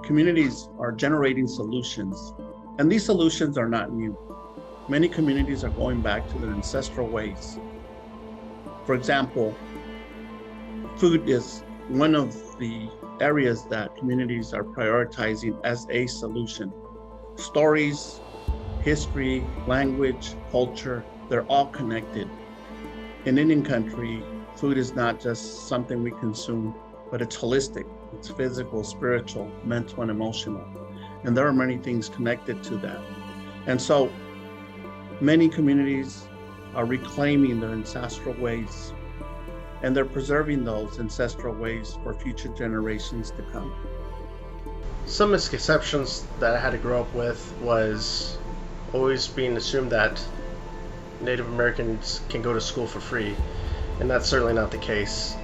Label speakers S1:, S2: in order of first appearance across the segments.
S1: Communities are generating solutions, and these solutions are not new. Many communities are going back to their ancestral ways. For example, food is one of the areas that communities are prioritizing as a solution. Stories, history, language, culture, they're all connected. In Indian country, food is not just something we consume, but it's holistic. It's physical, spiritual, mental, and emotional. And there are many things connected to that. And so many communities are reclaiming their ancestral ways, and they're preserving those ancestral ways for future generations to come.
S2: Some misconceptions that I had to grow up with was always being assumed that Native Americans can go to school for free, and that's certainly not the case.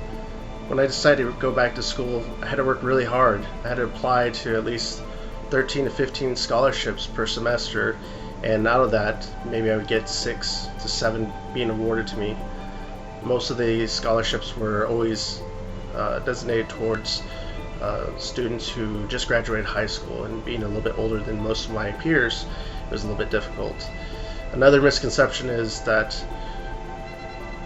S2: When I decided to go back to school, I had to work really hard. I had to apply to at least 13 to 15 scholarships per semester, and out of that, maybe I would get 6 to 7 being awarded to me. Most of the scholarships were always designated towards students who just graduated high school, and being a little bit older than most of my peers, it was a little bit difficult. Another misconception is that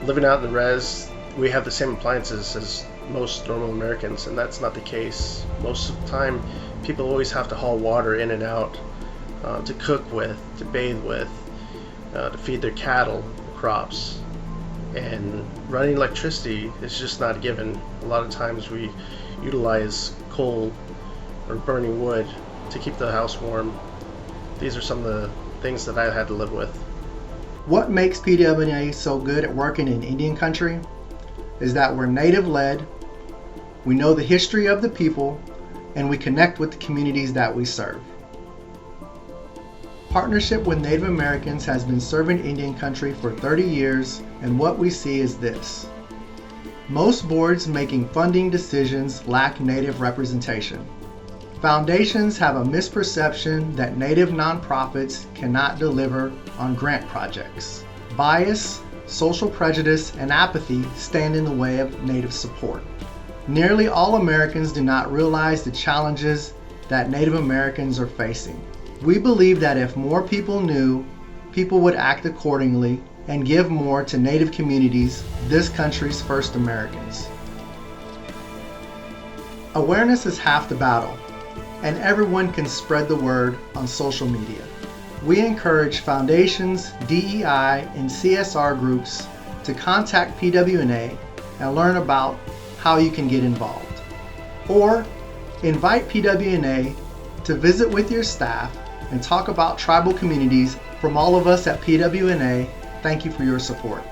S2: living out in the res, we have the same appliances as most normal Americans, and that's not the case. Most of the time, people always have to haul water in and out to cook with, to bathe with, to feed their cattle, crops. And running electricity is just not a given. A lot of times we utilize coal or burning wood to keep the house warm. These are some of the things that I had to live with.
S3: What makes PWNA so good at working in Indian country is that we're Native-led, we know the history of the people, and we connect with the communities that we serve. Partnership with Native Americans has been serving Indian country for 30 years, and what we see is this. Most boards making funding decisions lack Native representation. Foundations have a misperception that Native nonprofits cannot deliver on grant projects. Bias, social prejudice, and apathy stand in the way of Native support. Nearly all Americans do not realize the challenges that Native Americans are facing. We believe that if more people knew, people would act accordingly and give more to Native communities, this country's first Americans. Awareness is half the battle, and everyone can spread the word on social media. We encourage foundations, DEI, and CSR groups to contact PWNA and learn about how you can get involved. Or invite PWNA to visit with your staff and talk about tribal communities. From all of us at PWNA, thank you for your support.